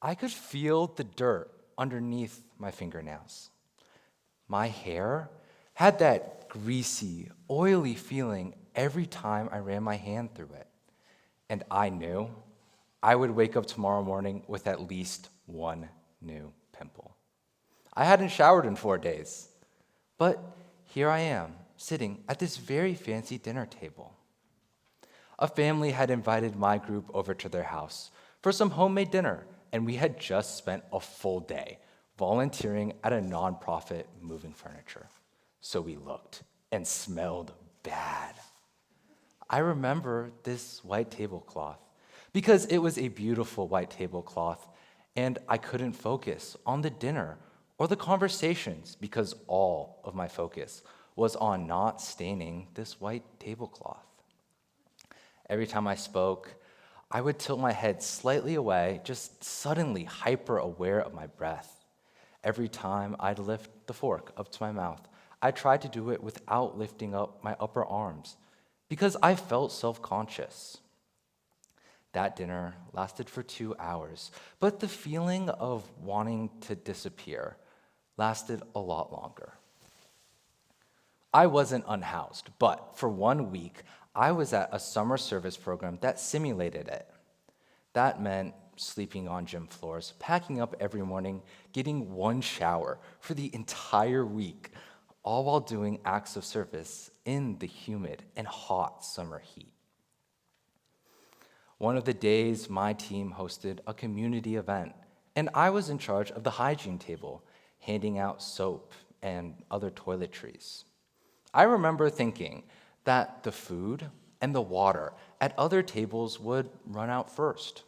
I could feel the dirt underneath my fingernails. My hair had that greasy, oily feeling every time I ran my hand through it. And I knew I would wake up tomorrow morning with at least one new pimple. I hadn't showered in 4 days, but here I am, sitting at this very fancy dinner table. A family had invited my group over to their house for some homemade dinner, and we had just spent a full day volunteering at a nonprofit moving furniture. So we looked and smelled bad. I remember this white tablecloth because it was a beautiful white tablecloth, and I couldn't focus on the dinner or the conversations because all of my focus was on not staining this white tablecloth. Every time I spoke, I would tilt my head slightly away, just suddenly hyper aware of my breath. Every time I'd lift the fork up to my mouth, I tried to do it without lifting up my upper arms because I felt self-conscious. That dinner lasted for 2 hours, but the feeling of wanting to disappear lasted a lot longer. I wasn't unhoused, but for 1 week, I was at a summer service program that simulated it. That meant sleeping on gym floors, packing up every morning, getting one shower for the entire week, all while doing acts of service in the humid and hot summer heat. One of the days, my team hosted a community event, and I was in charge of the hygiene table, handing out soap and other toiletries. I remember thinking that the food and the water at other tables would run out first.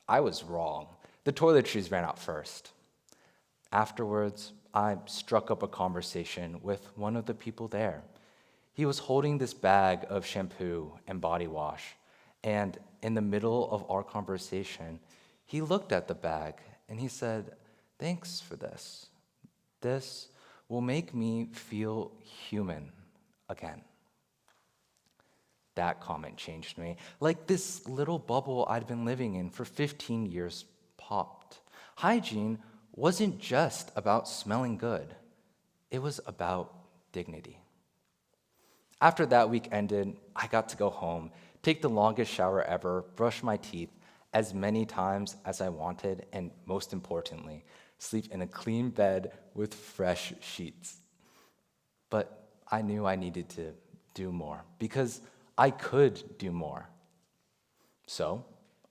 I was wrong. The toiletries ran out first. Afterwards, I struck up a conversation with one of the people there. He was holding this bag of shampoo and body wash, and in the middle of our conversation, he looked at the bag and he said, "Thanks for this. This will make me feel human again." That comment changed me. Like this little bubble I'd been living in for 15 years popped. Hygiene wasn't just about smelling good. It was about dignity. After that week ended, I got to go home, take the longest shower ever, brush my teeth as many times as I wanted, and most importantly, sleep in a clean bed with fresh sheets. But I knew I needed to do more because I could do more. So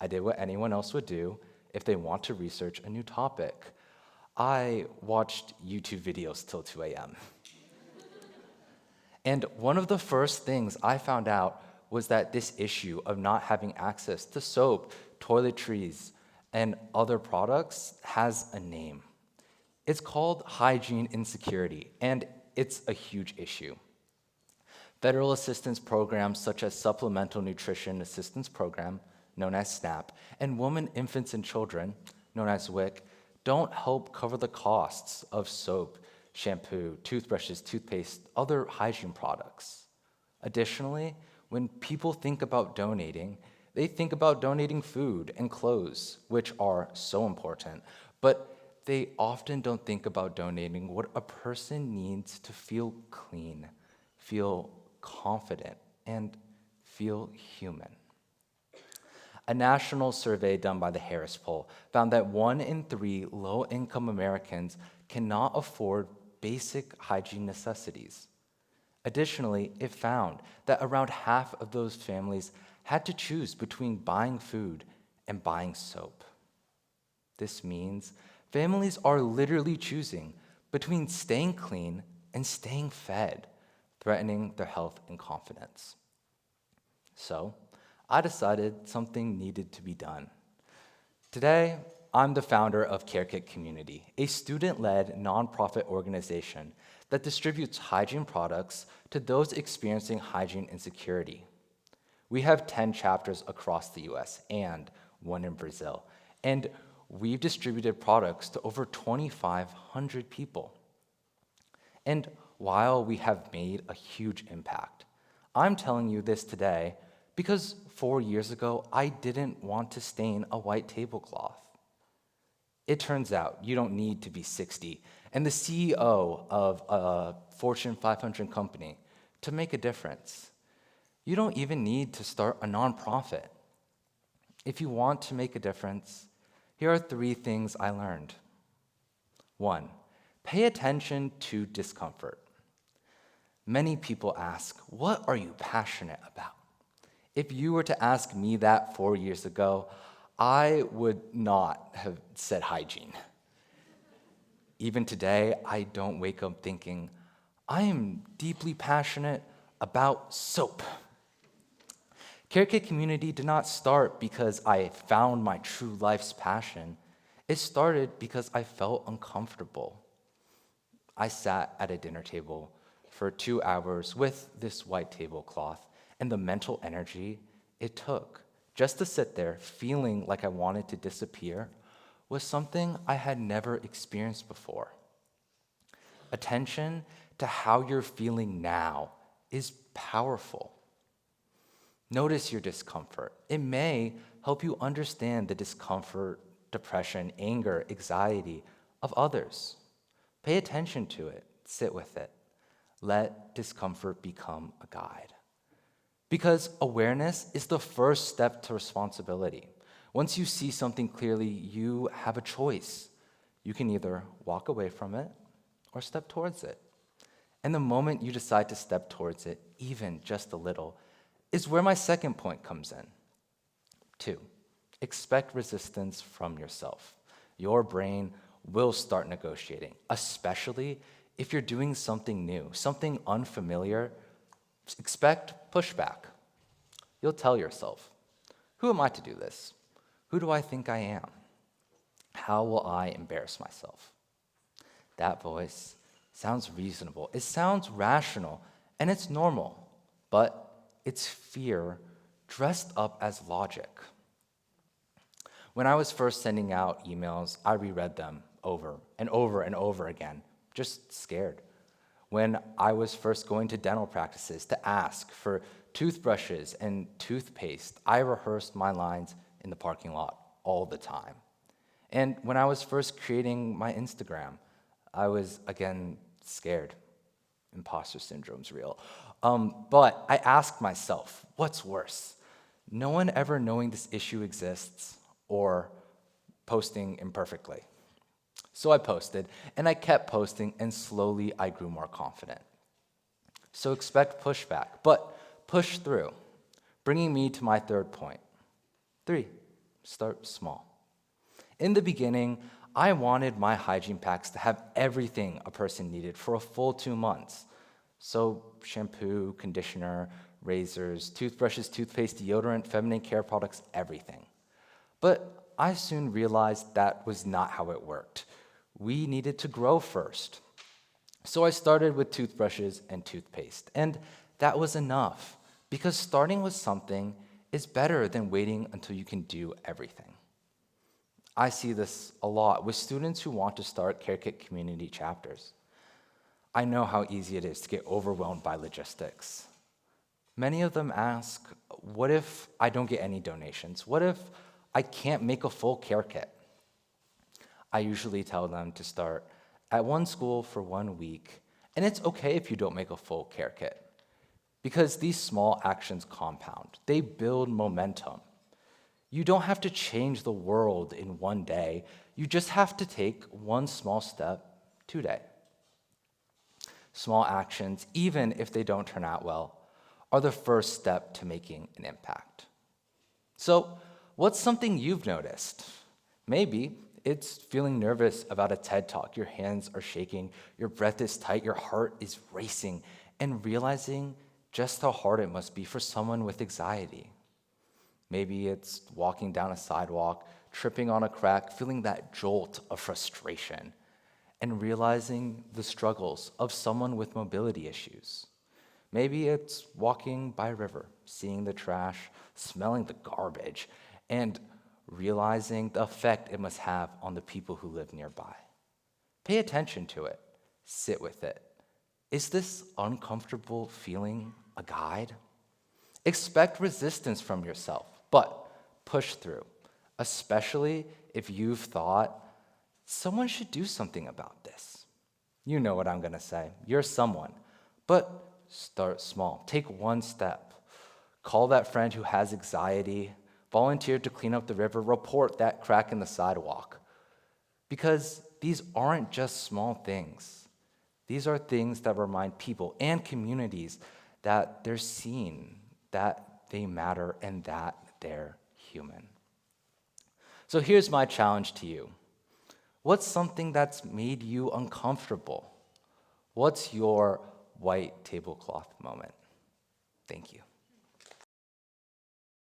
I did what anyone else would do if they want to research a new topic. I watched YouTube videos till 2 a.m. And one of the first things I found out was that this issue of not having access to soap, toiletries, and other products has a name. It's called hygiene insecurity, and it's a huge issue. Federal assistance programs such as Supplemental Nutrition Assistance Program, known as SNAP, and Women, Infants, and Children, known as WIC, don't help cover the costs of soap, shampoo, toothbrushes, toothpaste, other hygiene products. Additionally, when people think about donating, they think about donating food and clothes, which are so important, but they often don't think about donating what a person needs to feel clean, feel confident, and feel human. A national survey done by the Harris Poll found that 1 in 3 low-income Americans cannot afford basic hygiene necessities. Additionally, it found that around half of those families had to choose between buying food and buying soap. This means families are literally choosing between staying clean and staying fed, threatening their health and confidence. So, I decided something needed to be done. Today, I'm the founder of CareKit Community, a student-led nonprofit organization that distributes hygiene products to those experiencing hygiene insecurity. We have 10 chapters across the US and 1 in Brazil, and we've distributed products to over 2,500 people. And while we have made a huge impact, I'm telling you this today because 4 years ago, I didn't want to stain a white tablecloth. It turns out you don't need to be 60 and the CEO of a Fortune 500 company to make a difference. You don't even need to start a nonprofit. If you want to make a difference, here are 3 things I learned. 1, pay attention to discomfort. Many people ask, what are you passionate about? If you were to ask me that 4 years ago, I would not have said hygiene. Even today, I don't wake up thinking, I am deeply passionate about soap. Carrot Cake Community did not start because I found my true life's passion. It started because I felt uncomfortable. I sat at a dinner table for 2 hours with this white tablecloth, and the mental energy it took just to sit there feeling like I wanted to disappear was something I had never experienced before. Attention to how you're feeling now is powerful. Notice your discomfort. It may help you understand the discomfort, depression, anger, anxiety of others. Pay attention to it. Sit with it. Let discomfort become a guide. Because awareness is the first step to responsibility. Once you see something clearly, you have a choice. You can either walk away from it or step towards it. And the moment you decide to step towards it, even just a little, is where my second point comes in. 2, expect resistance from yourself. Your brain will start negotiating, especially if you're doing something new, something unfamiliar. Expect pushback. You'll tell yourself, who am I to do this? Who do I think I am? How will I embarrass myself? That voice sounds reasonable. It sounds rational, and it's normal, but it's fear dressed up as logic. When I was first sending out emails, I reread them over and over and over again, just scared. When I was first going to dental practices to ask for toothbrushes and toothpaste, I rehearsed my lines in the parking lot all the time. And when I was first creating my Instagram, I was, again, scared. Imposter syndrome's real. But I asked myself, what's worse? No one ever knowing this issue exists or posting imperfectly. So I posted, and I kept posting, and slowly I grew more confident. So expect pushback, but push through, bringing me to my third point. 3, start small. In the beginning, I wanted my hygiene packs to have everything a person needed for a full 2 months. So shampoo, conditioner, razors, toothbrushes, toothpaste, deodorant, feminine care products, everything. But I soon realized that was not how it worked. We needed to grow first. So I started with toothbrushes and toothpaste, and that was enough, because starting with something is better than waiting until you can do everything. I see this a lot with students who want to start Carrot Cake community chapters. I know how easy it is to get overwhelmed by logistics. Many of them ask, what if I don't get any donations? What if I can't make a full care kit? I usually tell them to start at one school for 1 week, and it's okay if you don't make a full care kit, because these small actions compound. They build momentum. You don't have to change the world in one day. You just have to take one small step today. Small actions, even if they don't turn out well, are the first step to making an impact. So, what's something you've noticed? Maybe it's feeling nervous about a TED Talk. Your hands are shaking, your breath is tight, your heart is racing, and realizing just how hard it must be for someone with anxiety. Maybe it's walking down a sidewalk, tripping on a crack, feeling that jolt of frustration, and realizing the struggles of someone with mobility issues. Maybe it's walking by a river, seeing the trash, smelling the garbage, and realizing the effect it must have on the people who live nearby. Pay attention to it. Sit with it. Is this uncomfortable feeling a guide? Expect resistance from yourself, but push through, especially if you've thought someone should do something about this. You know what I'm going to say. You're someone. But start small. Take one step. Call that friend who has anxiety. Volunteer to clean up the river. Report that crack in the sidewalk. Because these aren't just small things. These are things that remind people and communities that they're seen, that they matter, and that they're human. So here's my challenge to you. What's something that's made you uncomfortable? What's your white tablecloth moment? Thank you.